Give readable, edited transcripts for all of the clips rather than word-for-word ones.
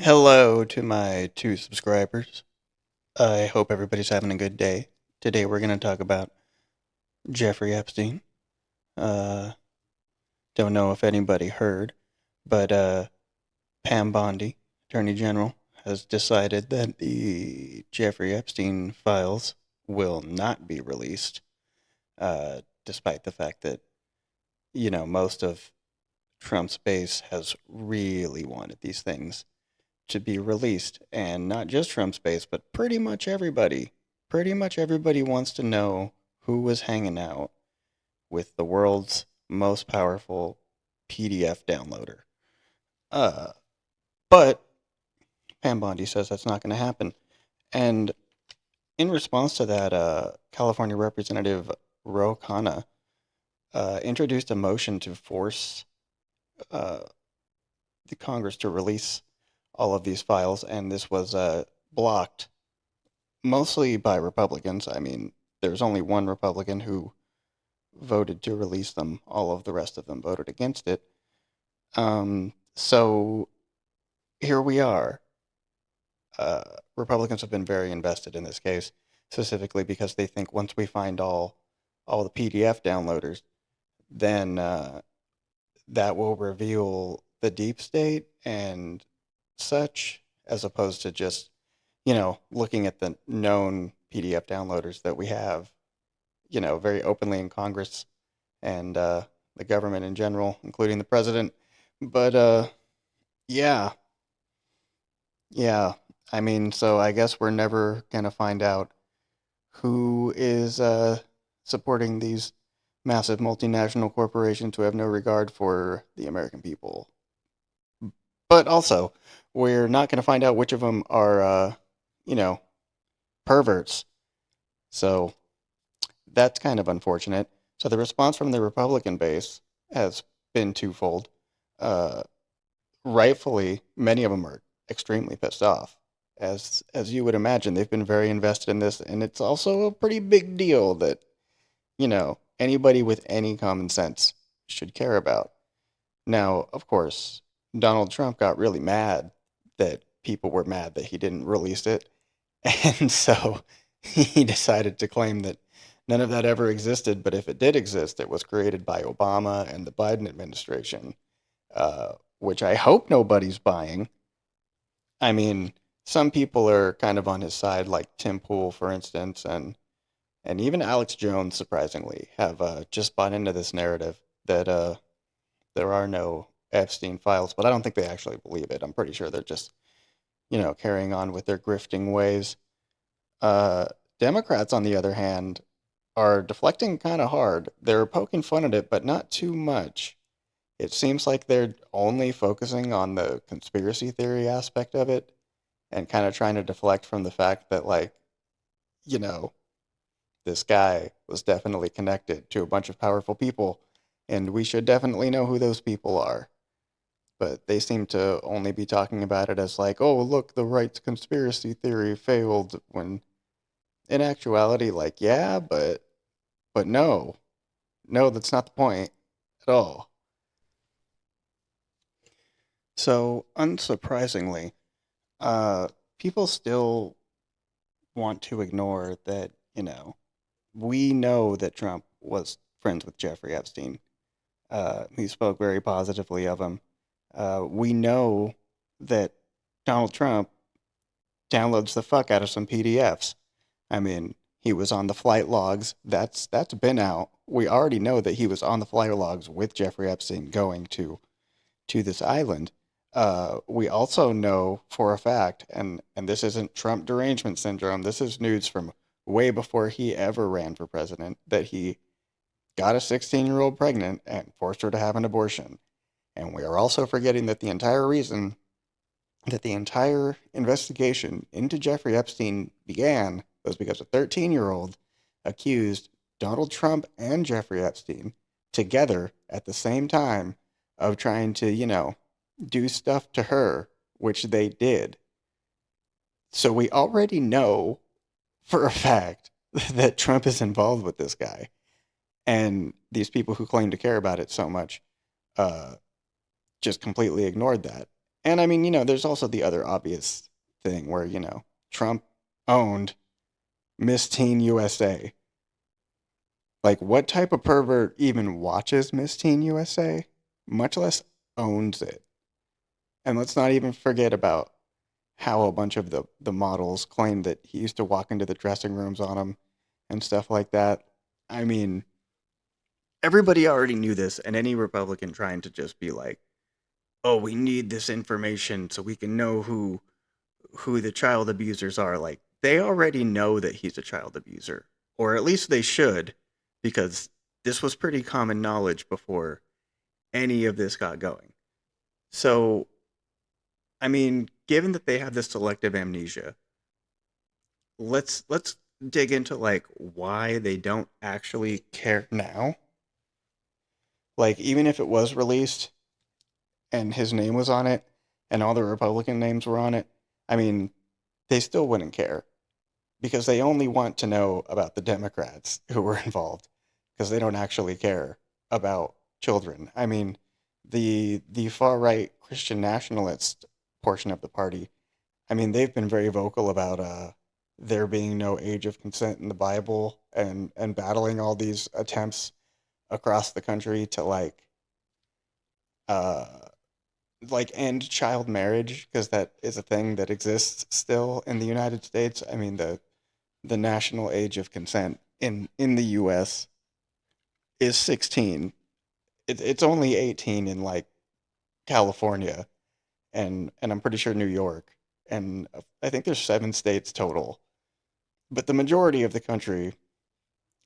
Hello to my two subscribers. I hope everybody's having a good day. Today we're going to talk about Jeffrey Epstein. Uh, don't know if anybody heard, but Pam Bondi, Attorney General, has decided that the Jeffrey Epstein files will not be released, despite the fact that, most of Trump's base has really wanted these things to be released. And not just Trump's base, but pretty much everybody. Pretty much everybody wants to know who was hanging out with the world's most powerful PDF downloader. Uh, but Pam Bondi says that's not going to happen. And in response to that, California Representative Ro Khanna introduced a motion to force uh, the Congress to release all of these files, and this was blocked mostly by Republicans. I mean, there's only one Republican who voted to release them. All of the rest of them voted against it. So here we are. Republicans have been very invested in this case, specifically because they think once we find all the PDF downloaders, then that will reveal the deep state and such, as opposed to just looking at the known PDF downloaders that we have, very openly in Congress and the government in general, including the president. But yeah, yeah. I mean, so I guess we're never gonna find out who is supporting these massive multinational corporations who have no regard for the American people. But also, we're not gonna find out which of them are, you know, perverts. So that's kind of unfortunate. So the response from the Republican base has been twofold. Uh, Rightfully, many of them are extremely pissed off. As you would imagine, they've been very invested in this, and it's also a pretty big deal that, anybody with any common sense should care about. Now, of course, Donald Trump got really mad that people were mad that he didn't release it. And so he decided to claim that none of that ever existed, but if it did exist, it was created by Obama and the Biden administration, which I hope nobody's buying. I mean, some people are kind of on his side, like Tim Pool, for instance, and even Alex Jones, surprisingly, have just bought into this narrative that there are no Epstein files, but I don't think they actually believe it. I'm pretty sure they're just, carrying on with their grifting ways. Uh, Democrats, on the other hand, are deflecting kind of hard. They're poking fun at it, but not too much. It seems like they're only focusing on the conspiracy theory aspect of it and kind of trying to deflect from the fact that, like, you know, this guy was definitely connected to a bunch of powerful people, and we should definitely know who those people are. But they seem to only be talking about it as like, oh, look, the right's conspiracy theory failed, when in actuality, like, yeah, but no, no, that's not the point at all. So, unsurprisingly, uh, people still want to ignore that, we know that Trump was friends with Jeffrey Epstein. He spoke very positively of him. We know that Donald Trump downloads the fuck out of some PDFs. I mean, he was on the flight logs. That's been out. We already know that he was on the flight logs with Jeffrey Epstein going to this island. We also know for a fact, and this isn't Trump derangement syndrome. This is news from way before he ever ran for president, that he got a 16-year-old pregnant and forced her to have an abortion. And we are also forgetting that the entire reason that the entire investigation into Jeffrey Epstein began was because a 13-year-old accused Donald Trump and Jeffrey Epstein together at the same time of trying to, do stuff to her, which they did. So we already know for a fact that Trump is involved with this guy. And these people who claim to care about it so much uh, just completely ignored that. And I mean, there's also the other obvious thing where, Trump owned Miss Teen USA. Like, what type of pervert even watches Miss Teen USA, much less owns it? And let's not even forget about how a bunch of the models claimed that he used to walk into the dressing rooms on them and stuff like that. I mean, everybody already knew this, and any Republican trying to just be like, "Oh, we need this information so we can know who the child abusers are," like they already know that he's a child abuser, or at least they should, because this was pretty common knowledge before any of this got going. So, I mean, given that they have this selective amnesia, let's dig into like why they don't actually care now. Like even if it was released and his name was on it and all the Republican names were on it, I mean, they still wouldn't care because they only want to know about the Democrats who were involved because they don't actually care about children. I mean, the far right Christian nationalist portion of the party, I mean, they've been very vocal about there being no age of consent in the Bible and battling all these attempts across the country to uh end child marriage because that is a thing that exists still in the United States. I mean, the national age of consent in the US is 16. It's only 18 in like California and I'm pretty sure New York, and I think there's 7 states total. But the majority of the country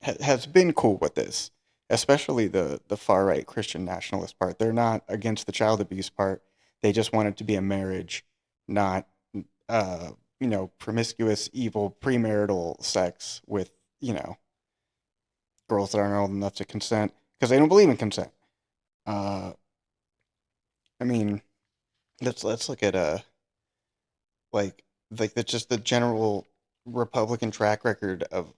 has been cool with this, especially the far right Christian nationalist part. They're not against the child abuse part. They just want it to be a marriage, not promiscuous, evil premarital sex with you know girls that aren't old enough to consent because they don't believe in consent. Uh, I mean, let's look at like just the general Republican track record of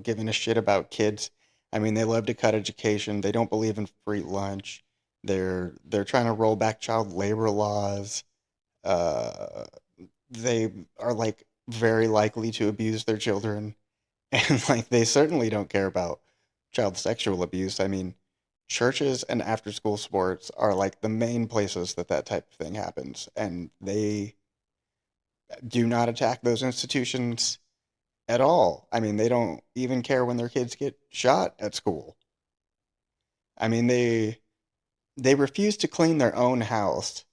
giving a shit about kids. I mean, they love to cut education. They don't believe in free lunch. They're trying to roll back child labor laws. Uh, they are like very likely to abuse their children, and like they certainly don't care about child sexual abuse. I mean, churches and after school sports are like the main places that type of thing happens, and they do not attack those institutions at all. I mean, they don't even care when their kids get shot at school. I mean, they refuse to clean their own house.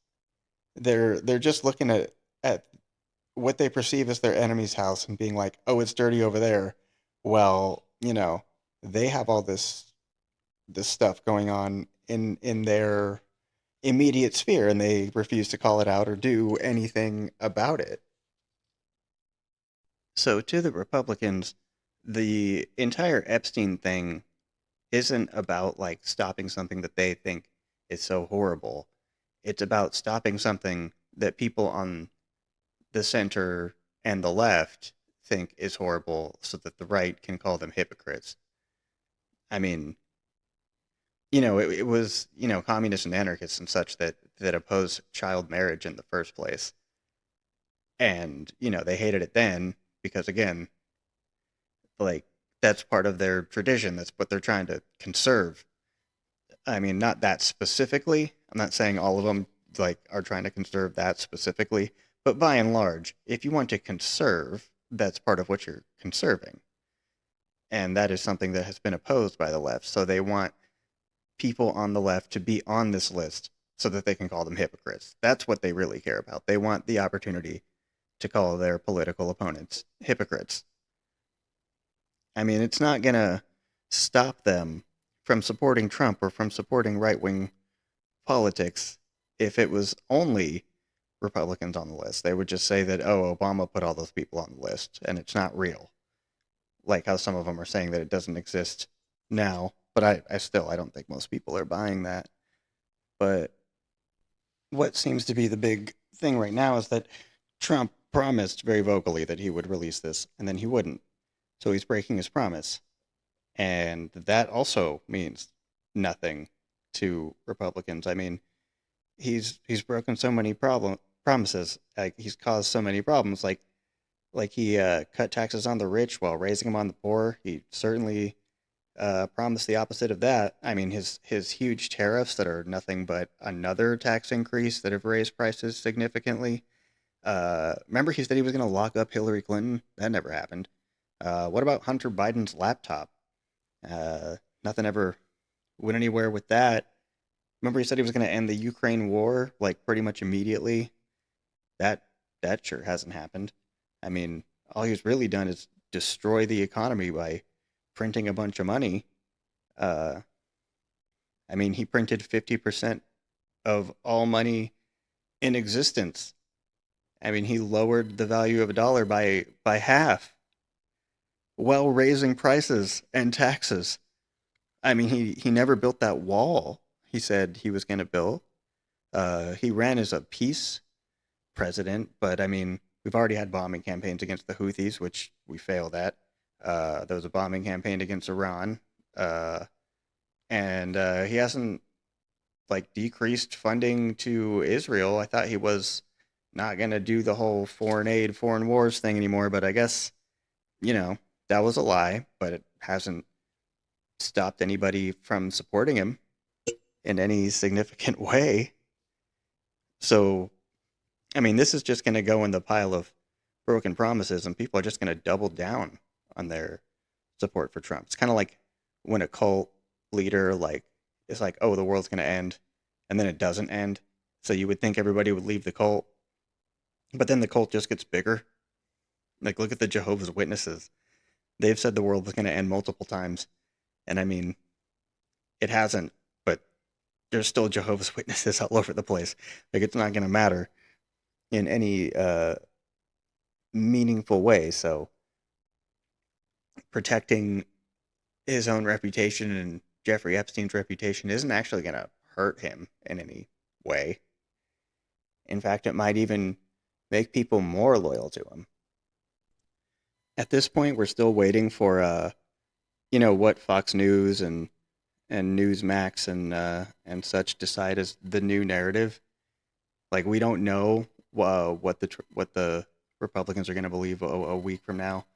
They're just looking at what they perceive as their enemy's house and being like, "Oh, it's dirty over there." Well, they have all this stuff going on in their immediate sphere and they refuse to call it out or do anything about it. So to the Republicans, the entire Epstein thing isn't about like stopping something that they think is so horrible. It's about stopping something that people on the center and the left think is horrible so that the right can call them hypocrites. I mean, it was, communists and anarchists and such that opposed child marriage in the first place. And, they hated it then because again, like that's part of their tradition. That's what they're trying to conserve. I mean, not that specifically. I'm not saying all of them like are trying to conserve that specifically, but by and large, if you want to conserve, that's part of what you're conserving. And that is something that has been opposed by the left. So they want people on the left to be on this list so that they can call them hypocrites. That's what they really care about. They want the opportunity to call their political opponents hypocrites. I mean, it's not going to stop them from supporting Trump or from supporting right wing politics if it was only Republicans on the list. They would just say that, oh, Obama put all those people on the list and it's not real. Like how some of them are saying that it doesn't exist now. But I don't think most people are buying that. But what seems to be the big thing right now is that Trump promised very vocally that he would release this and then he wouldn't. So he's breaking his promise. And that also means nothing to Republicans. I mean, he's broken so many promises. Like he's caused so many problems. Like he cut taxes on the rich while raising them on the poor. He certainly promised the opposite of that. I mean, his huge tariffs that are nothing but another tax increase that have raised prices significantly. Remember, he said he was going to lock up Hillary Clinton. That never happened. What about Hunter Biden's laptop? Nothing ever went anywhere with that. Remember, he said he was going to end the Ukraine war like pretty much immediately. That that sure hasn't happened. I mean, all he's really done is destroy the economy by printing a bunch of money. Uh, I mean, he printed 50% of all money in existence. I mean, he lowered the value of a dollar by half while raising prices and taxes. I mean, he never built that wall he said he was going to build. He ran as a peace president, but I mean, we've already had bombing campaigns against the Houthis, which we failed at. There was a bombing campaign against Iran, uh, and he hasn't like decreased funding to Israel. I thought he was not going to do the whole foreign aid, foreign wars thing anymore, but I guess you know that was a lie. But it hasn't stopped anybody from supporting him in any significant way. So I mean, this is just going to go in the pile of broken promises, and people are just going to double down on their support for Trump. It's kind of like when a cult leader like is like, "Oh, the world's going to end," and then it doesn't end. So you would think everybody would leave the cult, but then the cult just gets bigger. Like, look at the Jehovah's Witnesses. They've said the world was going to end multiple times, and I mean, it hasn't. But there's still Jehovah's Witnesses all over the place. Like, it's not going to matter in any meaningful way. So protecting his own reputation and Jeffrey Epstein's reputation isn't actually going to hurt him in any way. In fact, it might even make people more loyal to him. At this point, we're still waiting for what Fox News and Newsmax and such decide as the new narrative. Like we don't know what the Republicans are going to believe a week from now,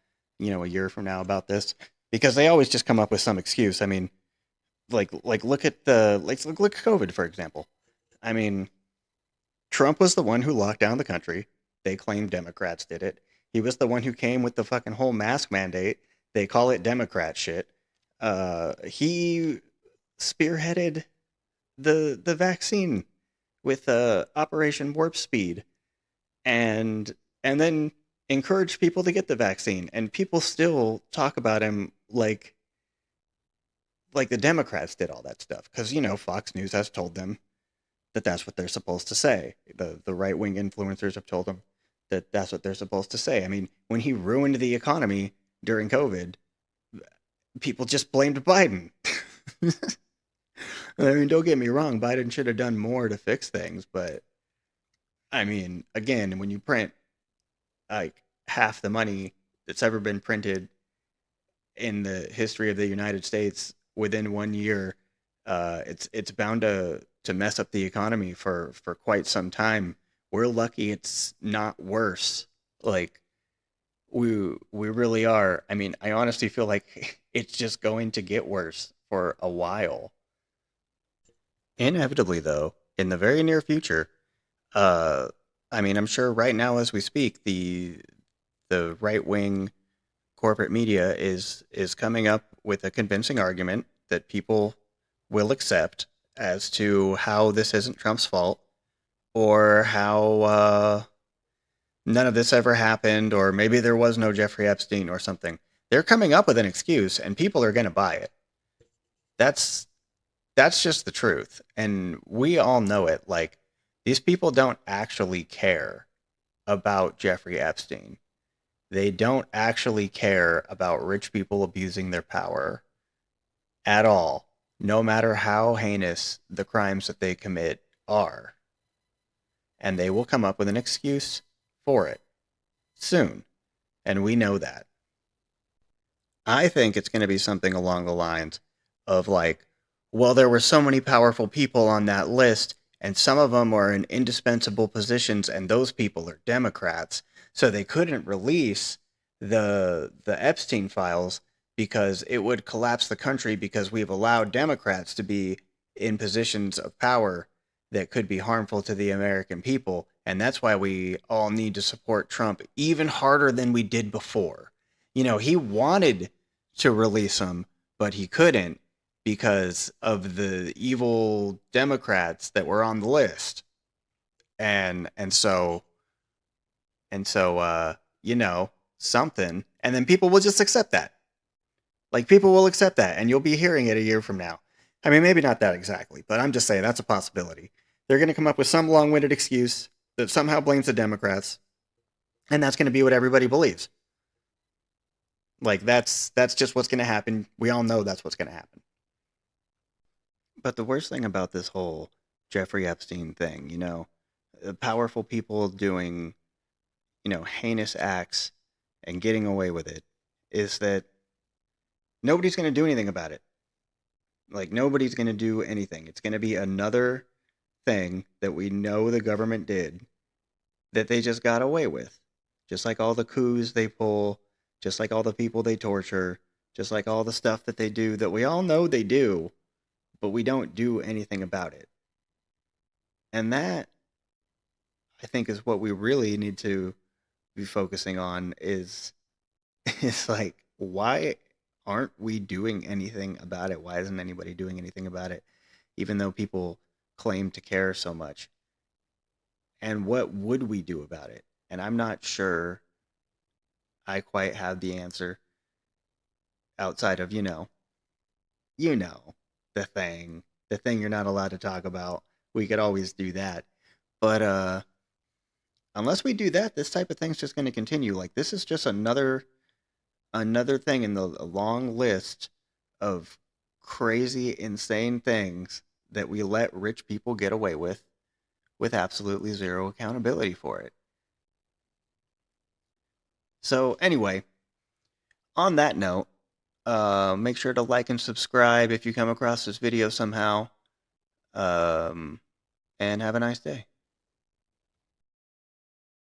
a year from now about this, because they always just come up with some excuse. I mean, like look at look at COVID for example. I mean, Trump was the one who locked down the country. They claim Democrats did it. He was the one who came with the fucking whole mask mandate. They call it Democrat shit. He spearheaded the vaccine with Operation Warp Speed, and then encouraged people to get the vaccine. And people still talk about him like the Democrats did all that stuff because Fox News has told them that that's what they're supposed to say. The right wing influencers have told them that that's what they're supposed to say. I mean, when he ruined the economy during COVID, people just blamed Biden. I mean, don't get me wrong, Biden should have done more to fix things, but I mean, again, when you print like half the money that's ever been printed in the history of the United States within 1 year, it's bound to mess up the economy for quite some time. We're lucky it's not worse. Like we really are. I mean, I honestly feel like it's just going to get worse for a while. Inevitably, though, in the very near future, uh, I mean, I'm sure right now as we speak, the right wing corporate media is coming up with a convincing argument that people will accept as to how this isn't Trump's fault or how none of this ever happened or maybe there was no Jeffrey Epstein or something. They're coming up with an excuse and people are going to buy it. That's that's just the truth. And we all know it. Like these people don't actually care about Jeffrey Epstein. They don't actually care about rich people abusing their power at all, no matter how heinous the crimes that they commit are. And they will come up with an excuse for it soon. And we know that. I think it's going to be something along the lines of like, well, there were so many powerful people on that list. and some of them are in indispensable positions, and those people are Democrats. So they couldn't release the Epstein files because it would collapse the country, because we've allowed Democrats to be in positions of power that could be harmful to the American people. And that's why we all need to support Trump even harder than we did before. He wanted to release them, but he couldn't because of the evil Democrats that were on the list. And so something, and then people will just accept that. Like, people will accept that, and you'll be hearing it a year from now. I mean, maybe not that exactly, but I'm just saying that's a possibility. They're going to come up with some long-winded excuse that somehow blames the Democrats, and that's going to be what everybody believes. Like, that's just what's going to happen. We all know that's what's going to happen. But the worst thing about this whole Jeffrey Epstein thing, powerful people doing, heinous acts and getting away with it, is that nobody's going to do anything about it. Like, nobody's going to do anything. It's going to be another thing that we know the government did that they just got away with. Just like all the coups they pull, just like all the people they torture, just like all the stuff that they do that we all know they do, but we don't do anything about it. And that, I think, is what we really need to be focusing on is like, why aren't we doing anything about it? Why isn't anybody doing anything about it, even though people claim to care so much? And what would we do about it? And I'm not sure I quite have the answer outside of, you know, the thing you're not allowed to talk about. We could always do that. But unless we do that, this type of thing's just going to continue. Like, this is just another thing in the long list of crazy, insane things that we let rich people get away with absolutely zero accountability for it. So anyway, on that note, make sure to like and subscribe if you come across this video somehow. And have a nice day.